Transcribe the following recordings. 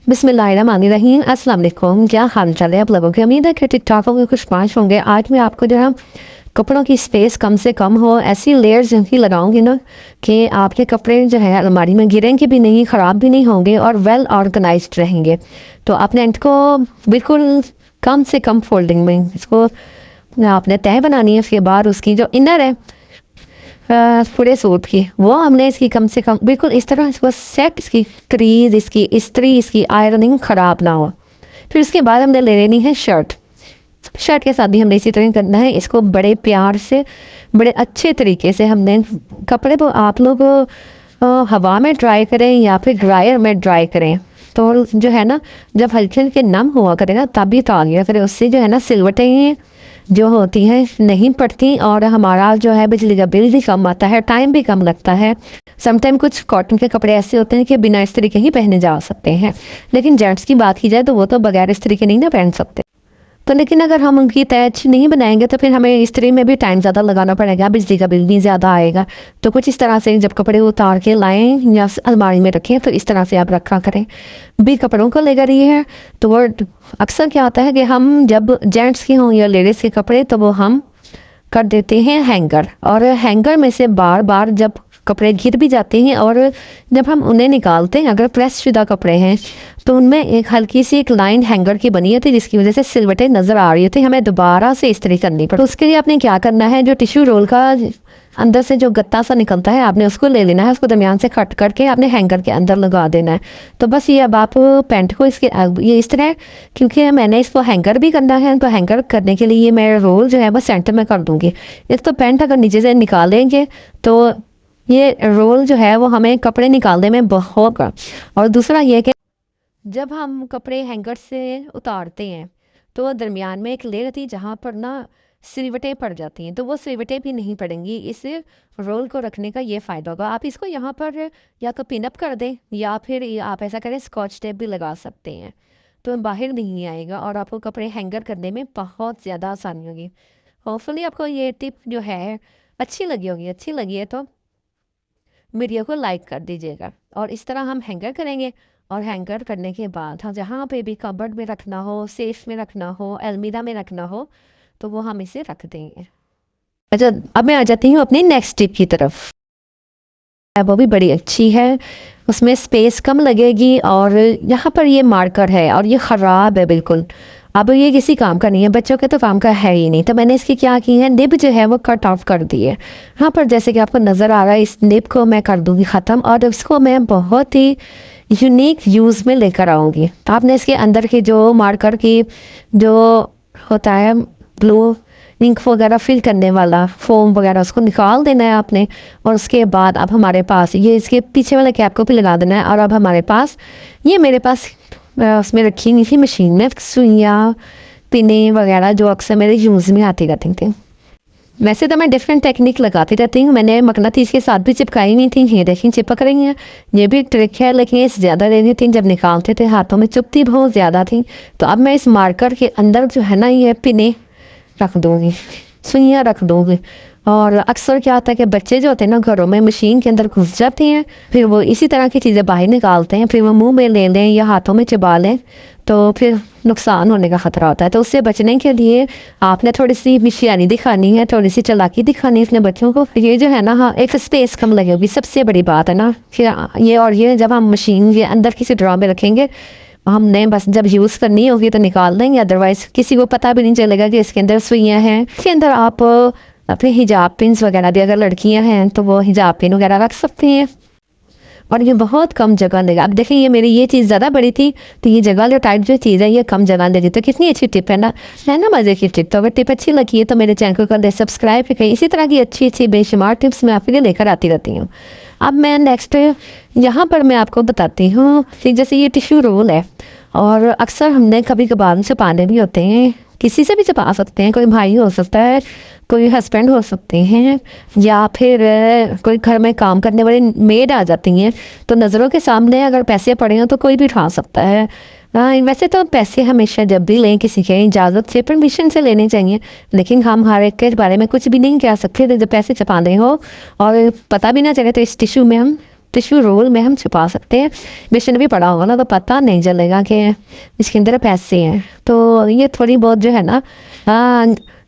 बिस्मिल्लाहिर्रहमानिर्रहीम। अस्सलाम वालेकुम। क्या हाल चाल है आप लोगों के? उम्मीद है कि ठीक ठाक होंगे, खुश पाश होंगे। आज मैं आपको जो है कपड़ों की स्पेस कम से कम हो ऐसी लेयर्स की लगाऊंगी ना कि आपके कपड़े जो है अलमारी में गिरेंगे भी नहीं, ख़राब भी नहीं होंगे और वेल ऑर्गेनाइज्ड रहेंगे। तो आपने इनको बिल्कुल कम से कम फोल्डिंग में इसको आपने तय बनानी है। उसके बाद उसकी जो इनर है पूरे सूट की, वो हमने इसकी कम से कम बिल्कुल इस तरह इसको सेट, इसकी क्रीज, इसकी इस्त्री, इसकी आयरनिंग ख़राब ना हो। फिर उसके बाद हमने ले लेनी है शर्ट। शर्ट के साथ भी हमने इसी तरह करना है। इसको बड़े प्यार से, बड़े अच्छे तरीके से हमने कपड़े को आप लोग हवा में ड्राई करें या फिर ड्रायर में ड्राई करें, तो जो है ना जब हल्के हल्के नम हुआ करे ना तभी उतारिया करें। उससे जो है ना सिलवटें जो होती हैं नहीं पड़ती और हमारा जो है बिजली का बिल भी कम आता है, टाइम भी कम लगता है। समटाइम कुछ कॉटन के कपड़े ऐसे होते हैं कि बिना इस्त्री के ही पहने जा सकते हैं, लेकिन जेंट्स की बात की जाए तो वो तो बगैर इस्त्री के नहीं ना पहन सकते। तो लेकिन अगर हम उनकी तय अच्छी नहीं बनाएंगे तो फिर हमें इस्त्री में भी टाइम ज़्यादा लगाना पड़ेगा, बिजली का बिल भी ज़्यादा आएगा। तो कुछ इस तरह से जब कपड़े उतार के लाएं या अलमारी में रखें तो इस तरह से आप रखा करें। भी कपड़ों को लेकर ये है तो वो अक्सर क्या होता है कि हम जब जेंट्स के हों या लेडीज़ के कपड़े तो वो हम कर देते हैं हैंगर, और हैंगर में से बार बार जब कपड़े गिर भी जाते हैं और जब हम उन्हें निकालते हैं, अगर प्रेस शुदा कपड़े हैं तो उनमें एक हल्की सी एक लाइन हैंगर की बनी होती है जिसकी वजह से सिलवटें नज़र आ रही होती है, हमें दोबारा से इस्त्री करनी पड़ती है। तो उसके लिए आपने क्या करना है, जो टिश्यू रोल का अंदर से जो गत्ता सा निकलता है आपने उसको ले लेना है, उसको दरमियान से कट करके आपने हैंगर के अंदर लगा देना है। तो बस ये अब आप पैंट को इसके ये इस तरह, क्योंकि मैंने इसको हैंगर भी करना है तो हैंगर करने के लिए मैं रोल जो है वो सेंटर में कर दूंगी। एक तो पैंट अगर नीचे से निकालेंगे तो ये रोल जो है वो हमें कपड़े निकालने में बहुत, और दूसरा ये कि जब हम कपड़े हैंगर से उतारते हैं तो दरमियान में एक लेयर थी जहाँ पर ना सिलवटें पड़ जाती हैं, तो वो सिलवटें भी नहीं पड़ेंगी। इस रोल को रखने का ये फ़ायदा होगा। आप इसको यहाँ पर या तो पिन अप कर दें या फिर आप ऐसा करें स्कॉच टेप भी लगा सकते हैं, तो बाहर नहीं आएगा और आपको कपड़े हैंगर करने में बहुत ज़्यादा आसानी होगी। होपफुली आपको ये टिप जो है अच्छी लगी होगी। अच्छी लगी है तो वीडियो को लाइक कर दीजिएगा। और इस तरह हम हैंगर करेंगे, और हैंगर करने के बाद हाँ जहाँ पे भी कबर्ड में रखना हो, सेफ में रखना हो, अलमीरा में रखना हो तो वो हम इसे रख देंगे। अच्छा, अब मैं आ जाती हूँ अपनी नेक्स्ट टिप की तरफ। वो भी बड़ी अच्छी है, उसमें स्पेस कम लगेगी और यहाँ पर ये मार्कर है और ये ख़राब है बिल्कुल। अब ये किसी काम का नहीं है, बच्चों के तो काम का है ही नहीं। तो मैंने इसकी क्या की है, निब जो है वो कट ऑफ कर दी है। यहाँ पर जैसे कि आपको नज़र आ रहा है, इस निब को मैं कर दूँगी ख़त्म और इसको मैं बहुत ही यूनिक यूज़ में लेकर आऊँगी। तो आपने इसके अंदर की जो मार्कर की जो होता है ब्लू इंक वगैरह फिल करने वाला फोम वगैरह उसको निकाल देना है आपने। और उसके बाद अब हमारे पास ये इसके पीछे वाले कैप को भी लगा देना है। और अब हमारे पास ये मेरे पास उसमें रखी हुई थी मशीन में सुइयाँ पिने वगैरह जो अक्सर मेरे यूज़ में आती रहती थी। वैसे तो मैं डिफरेंट टेक्निक लगाती रहती हूँ, मैंने मकनातीस के साथ भी चिपकाई हुई थी, ये देखिए चिपक रही हैं। ये भी ट्रिक है, लेकिन ये ज़्यादा लेनी थी, जब निकालते थे हाथों में चुभती बहुत ज़्यादा थी। तो अब मैं इस मार्कर के अंदर जो है ना ये पिने रख दूँगी, सुइयाँ रख दूँगी। और अक्सर क्या होता है कि बच्चे जो होते हैं ना घरों में मशीन के अंदर घुस जाते हैं, फिर वो इसी तरह की चीज़ें बाहर निकालते हैं, फिर वो मुंह में ले लें या हाथों में चबा लें तो फिर नुकसान होने का ख़तरा होता है। तो उससे बचने के लिए आपने थोड़ी सी मिशियानी दिखानी है, थोड़ी सी चालाकी दिखानी है अपने बच्चों को। ये जो है ना हाँ एक स्पेस कम लगेगी, सबसे बड़ी बात है ना। फिर ये और ये जब हम मशीन के अंदर किसी ड्रॉ में रखेंगे, हमने बस जब यूज़ करनी होगी तो निकाल देंगे, अदरवाइज़ किसी को पता भी नहीं चलेगा कि इसके अंदर सुइयाँ हैं। इसके अंदर आप अपने हिजाब पिन्स वगैरह भी, अगर लड़कियां हैं तो वो हिजाब पिन वगैरह रख सकती हैं और ये बहुत कम जगह लेगा। अब देखिए ये मेरी ये चीज़ ज़्यादा बड़ी थी तो ये जगह जो टाइप जो चीज़ है ये कम जगह ले तो कितनी अच्छी टिप है ना, है ना मज़े की टिप। तो अगर टिप अच्छी लगी है तो मेरे चैनल को कर दे सब्सक्राइब करें। इसी तरह की अच्छी अच्छी बेशुमार टिप्स मैं आपके लिए लेकर आती रहती हूँ। अब मैं नेक्स्ट यहाँ पर मैं आपको बताती हूँ कि जैसे ये टिश्यू रोल है और अक्सर हमने कभी कभार छुपाने भी होते हैं, किसी से भी छुपा सकते हैं, कोई भाई हो सकता है, कोई हस्बैंड हो सकते हैं, या फिर कोई घर में काम करने वाली मेड आ जाती हैं। तो नज़रों के सामने अगर पैसे पड़े हो तो कोई भी उठा सकता है। वैसे तो पैसे हमेशा जब भी लें किसी के इजाज़त से, परमिशन से लेने चाहिए, लेकिन हम हर एक के बारे में कुछ भी नहीं कह सकते। तो जब पैसे छुपाने हो और पता भी ना चले तो इस टिश्यू में हम टिश्यू रोल में हम छुपा सकते हैं। बेशन भी पड़ा होगा ना तो पता नहीं चलेगा कि इसके अंदर पैसे हैं। तो ये थोड़ी बहुत जो है ना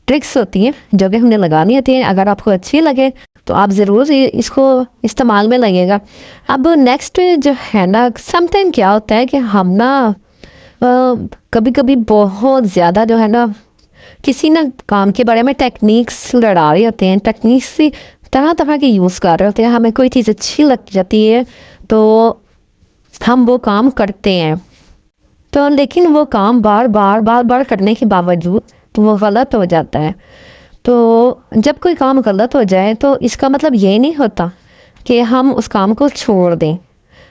ट्रिक्स होती हैं जो कि हमने लगानी होती हैं। अगर आपको अच्छी लगे तो आप ज़रूर इसको इस्तेमाल में लगेगा। अब नेक्स्ट जो है ना, समटाइम क्या होता है कि हम ना कभी कभी बहुत ज़्यादा जो है ना किसी ना काम के बारे में टेक्निक्स लड़ा रहे होते हैं, टेक्निक्स से तरह तरह के यूज़ कर रहे होते हैं। हमें कोई चीज़ अच्छी लग जाती है तो हम वो काम करते हैं, तो लेकिन वो काम बार बार करने के बावजूद तो वो गलत हो जाता है। तो जब कोई काम गलत हो जाए तो इसका मतलब ये नहीं होता कि हम उस काम को छोड़ दें।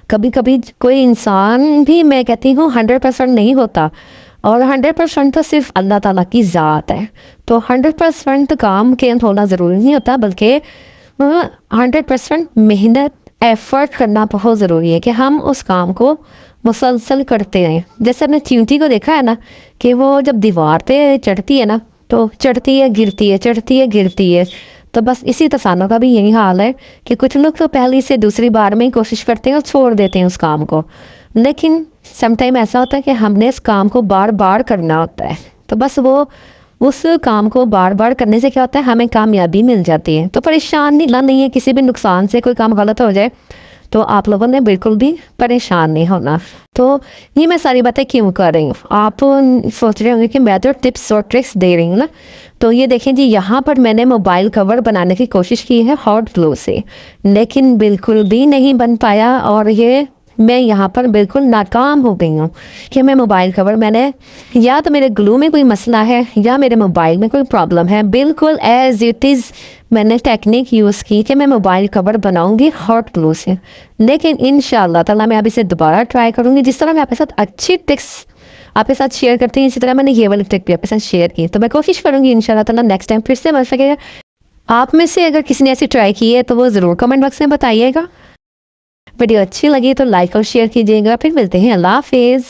कभी कभी कोई इंसान भी, मैं कहती हूँ 100% नहीं होता, और 100% तो सिर्फ अल्लाह ताला की ज़ात है। तो 100% काम के होना ज़रूरी नहीं होता, बल्कि 100% मेहनत एफर्ट करना बहुत ज़रूरी है कि हम उस काम को मुसलसल करते रहें। जैसे अपने चींटी को देखा है ना कि वो जब दीवार पे चढ़ती है ना तो चढ़ती है गिरती है, चढ़ती है गिरती है। तो बस इसी तसानों का भी यही हाल है कि कुछ लोग तो पहली से दूसरी बार में ही कोशिश करते हैं और छोड़ देते हैं उस काम को, लेकिन समटाइम ऐसा होता है कि हमने इस काम को बार बार करना होता है। तो बस वो उस काम को बार बार करने से क्या होता है, हमें कामयाबी मिल जाती है। तो परेशान नहीं है किसी भी नुकसान से। कोई काम गलत हो जाए तो आप लोगों ने बिल्कुल भी परेशान नहीं होना। तो ये मैं सारी बातें क्यों कर रही हूँ, आप सोच रहे होंगे कि मैं तो टिप्स और ट्रिक्स दे रही हूँ ना। तो ये देखें जी, यहाँ पर मैंने मोबाइल कवर बनाने की कोशिश की है हॉट ग्लू से, लेकिन बिल्कुल भी नहीं बन पाया और ये मैं यहाँ पर बिल्कुल नाकाम हो गई हूँ कि मैं मोबाइल कवर, मैंने या तो मेरे ग्लू में कोई मसला है या मेरे मोबाइल में कोई प्रॉब्लम है। बिल्कुल एज इट इज़ मैंने टेक्निक यूज़ की कि मैं मोबाइल कवर बनाऊंगी हॉट ग्लू से, लेकिन इंशाल्लाह ताला मैं अब इसे दोबारा ट्राई करूँगी। जिस तरह मैं आपके साथ अच्छी टिक्स आपके साथ शेयर करती हूँ, इसी तरह मैंने ये वाली ट्रिक भी आपके साथ शेयर की। तो मैं कोशिश करूँगी इंशाल्लाह ताला नेक्स्ट टाइम फिर से बन सकेगा। आप में से अगर किसी ने ऐसी ट्राई की है तो वो ज़रूर कमेंट बॉक्स में बताइएगा। वीडियो अच्छी लगी तो लाइक और शेयर कीजिएगा। फिर मिलते हैं, अल्लाह हाफिज़।